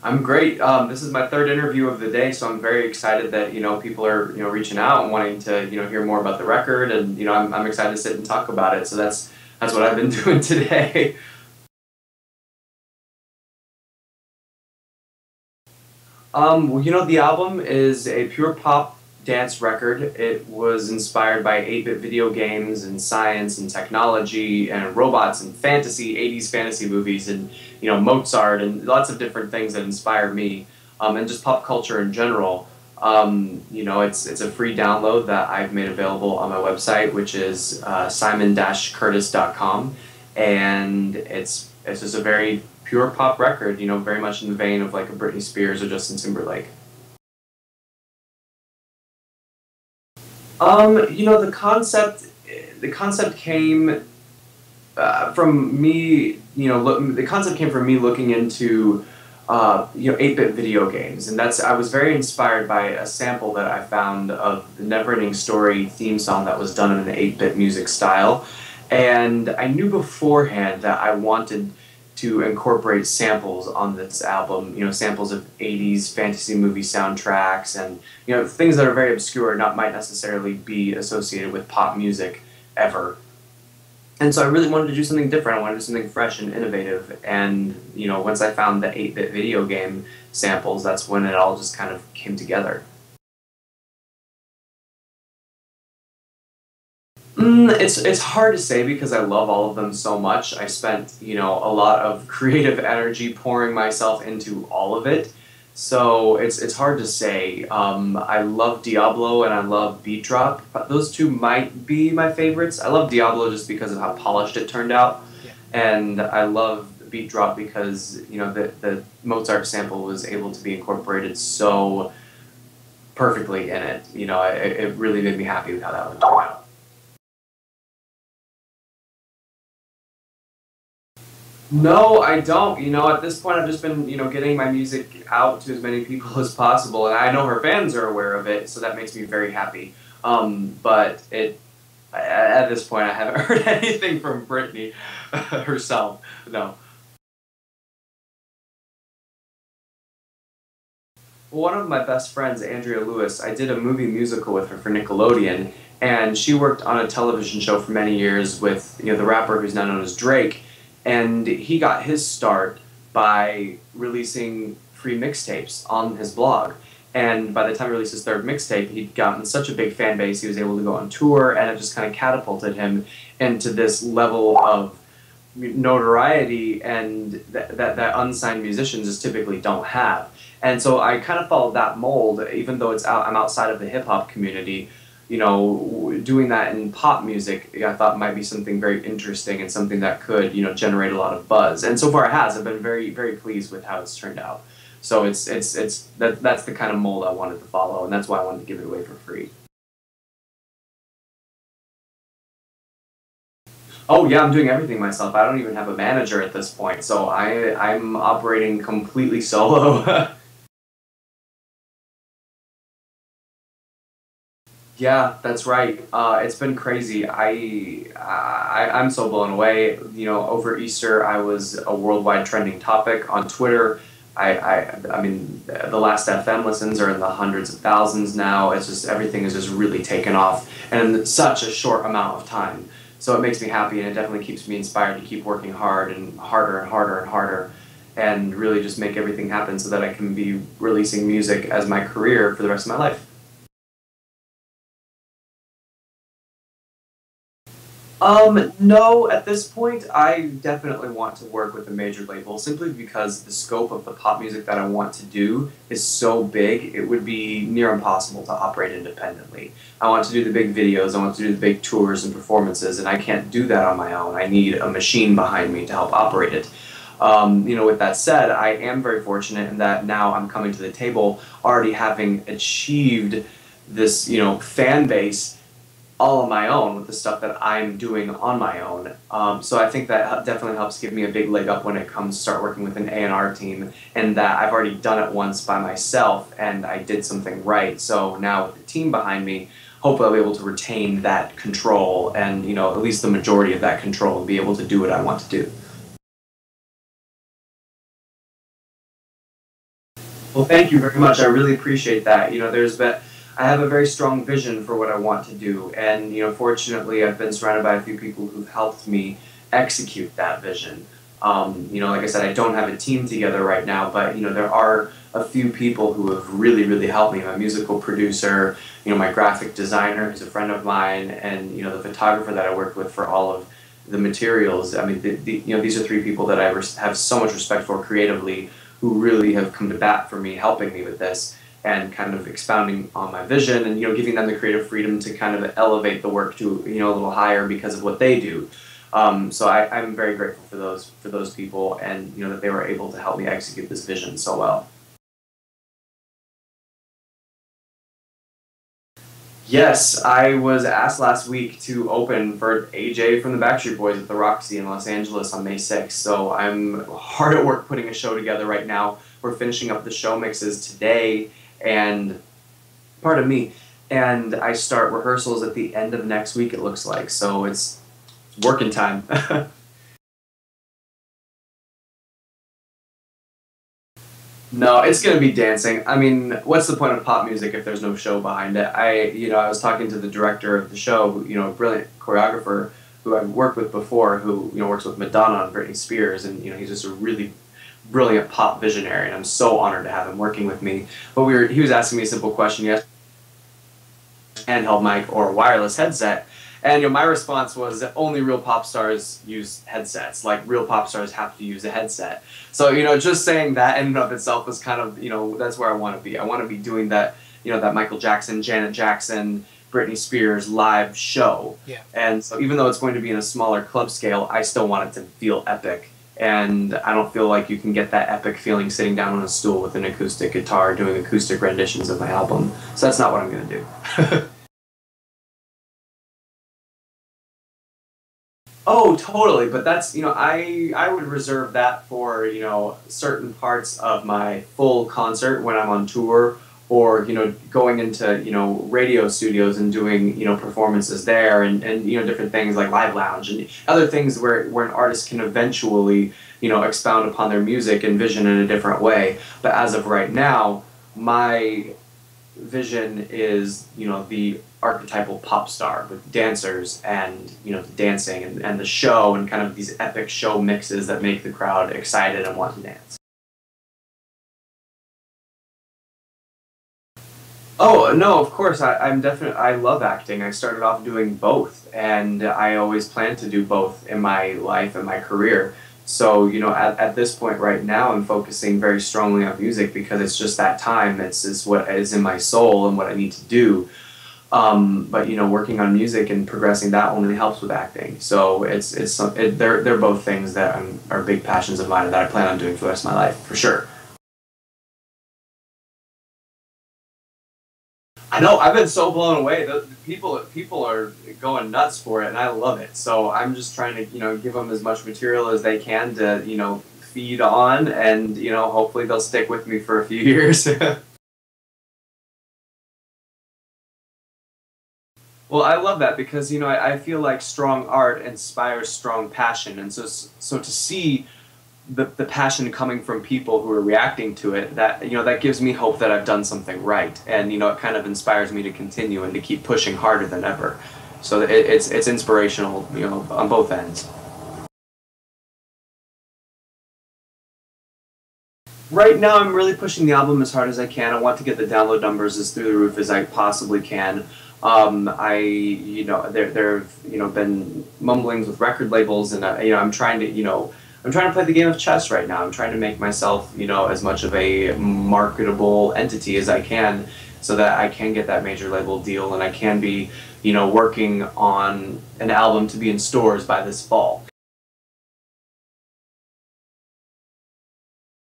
I'm great. This is my third interview of the day, so I'm very excited that people are reaching out and wanting to hear more about the record, and I'm excited to sit and talk about it. So that's what I've been doing today. Well, the album is a pure pop dance record. It was inspired by 8-bit video games and science and technology and robots and fantasy, 80s fantasy movies and, Mozart and lots of different things that inspire me, and just pop culture in general. It's a free download that I've made available on my website, which is simon-curtis.com, and it's just a very pure pop record, very much in the vein of like a Britney Spears or Justin Timberlake. The concept came from me, the concept came from me looking into 8-bit video games, and I was very inspired by a sample that I found of the Neverending Story theme song that was done in an 8-bit music style, and I knew beforehand that I wanted to incorporate samples on this album, samples of 80s fantasy movie soundtracks and, things that are very obscure, not might necessarily be associated with pop music ever. And so I really wanted to do something different. I wanted to do something fresh and innovative. And, once I found the 8-bit video game samples, that's when it all just kind of came together. It's hard to say because I love all of them so much. I spent, a lot of creative energy pouring myself into all of it. So it's hard to say. I love Diablo and I love Beat Drop. Those two might be my favorites. I love Diablo just because of how polished it turned out, Yeah. and I love Beat Drop because the Mozart sample was able to be incorporated so perfectly in it. It really made me happy with how that one turned out. No, I don't. At this point, I've just been, getting my music out to as many people as possible, and I know her fans are aware of it, so that makes me very happy. But at this point, I haven't heard anything from Britney herself. No. Well, one of my best friends, Andrea Lewis, I did a movie musical with her for Nickelodeon, and she worked on a television show for many years with, the rapper who's now known as Drake, and he got his start by releasing free mixtapes on his blog. And by the time he released his third mixtape, he'd gotten such a big fan base, he was able to go on tour, and it just kind of catapulted him into this level of notoriety and that unsigned musicians just typically don't have. And so I kind of followed that mold, even though I'm outside of the hip hop community. Doing that in pop music, I thought might be something very interesting and something that could, generate a lot of buzz. And so far it has. I've been very, very pleased with how it's turned out. So that's the kind of mold I wanted to follow, and that's why I wanted to give it away for free. Oh yeah, I'm doing everything myself. I don't even have a manager at this point, so I'm operating completely solo. Yeah, that's right. It's been crazy. I'm so blown away. Over Easter, I was a worldwide trending topic on Twitter. I mean, the last FM listens are in the hundreds of thousands now. It's just everything is just really taken off, and in such a short amount of time. So it makes me happy, and it definitely keeps me inspired to keep working hard and harder and harder and harder, and really just make everything happen so that I can be releasing music as my career for the rest of my life. No, at this point, I definitely want to work with a major label simply because the scope of the pop music that I want to do is so big, it would be near impossible to operate independently. I want to do the big videos, I want to do the big tours and performances, and I can't do that on my own. I need a machine behind me to help operate it. With that said, I am very fortunate in that now I'm coming to the table already having achieved this, fan base all on my own with the stuff that I'm doing on my own. So I think that definitely helps give me a big leg up when it comes to start working with an A&R team, and that I've already done it once by myself and I did something right. So now with the team behind me, hopefully I'll be able to retain that control and, at least the majority of that control and be able to do what I want to do. Well, thank you very much. I really appreciate that. I have a very strong vision for what I want to do, and fortunately, I've been surrounded by a few people who've helped me execute that vision. Like I said, I don't have a team together right now, but there are a few people who have really, really helped me. My musical producer, my graphic designer, who's a friend of mine, and the photographer that I worked with for all of the materials. I mean, these are three people that have so much respect for creatively, who really have come to bat for me, helping me with this and kind of expounding on my vision and giving them the creative freedom to kind of elevate the work to a little higher because of what they do. I'm very grateful for those people, and that they were able to help me execute this vision so well. Yes, I was asked last week to open for AJ from the Backstreet Boys at the Roxy in Los Angeles on May 6th. So I'm hard at work putting a show together right now. We're finishing up the show mixes today, and pardon me, and I start rehearsals at the end of next week, it looks like. So it's working time. No, it's gonna be dancing. I mean, what's the point of pop music if there's no show behind it? I was talking to the director of the show, a brilliant choreographer who I've worked with before, who works with Madonna and Britney Spears, and he's just a really brilliant pop visionary, and I'm so honored to have him working with me. But he was asking me a simple question, yes, handheld mic or wireless headset. And my response was that only real pop stars use headsets. Like, real pop stars have to use a headset. So just saying that in and of itself is kind of that's where I want to be. I want to be doing that that Michael Jackson, Janet Jackson, Britney Spears live show. Yeah. And so even though it's going to be in a smaller club scale, I still want it to feel epic. And I don't feel like you can get that epic feeling sitting down on a stool with an acoustic guitar doing acoustic renditions of my album. So that's not what I'm going to do. Oh, totally. But that's, I would reserve that for, certain parts of my full concert when I'm on tour, or, going into, radio studios and doing, performances there, and different things like Live Lounge and other things where an artist can eventually, expound upon their music and vision in a different way. But as of right now, my vision is, the archetypal pop star with dancers and, the dancing and the show and kind of these epic show mixes that make the crowd excited and want to dance. Oh, no, of course, I love acting. I started off doing both, and I always planned to do both in my life and my career. So, at this point right now, I'm focusing very strongly on music because it's just that time. It's what is in my soul and what I need to do. But working on music and progressing that only helps with acting. So they're both things that are big passions of mine and that I plan on doing for the rest of my life, for sure. I know, I've been so blown away. The people are going nuts for it, and I love it. So I'm just trying to give them as much material as they can to feed on, and hopefully they'll stick with me for a few years. Well, I love that because I feel like strong art inspires strong passion, and so to see the passion coming from people who are reacting to it, that gives me hope that I've done something right, and it kind of inspires me to continue and to keep pushing harder than ever. So it's inspirational, on both ends. Right now, I'm really pushing the album as hard as I can. I want to get the download numbers as through the roof as I possibly can. There've been mumblings with record labels, and I'm trying to play the game of chess right now. I'm trying to make myself as much of a marketable entity as I can, so that I can get that major label deal, and I can be working on an album to be in stores by this fall.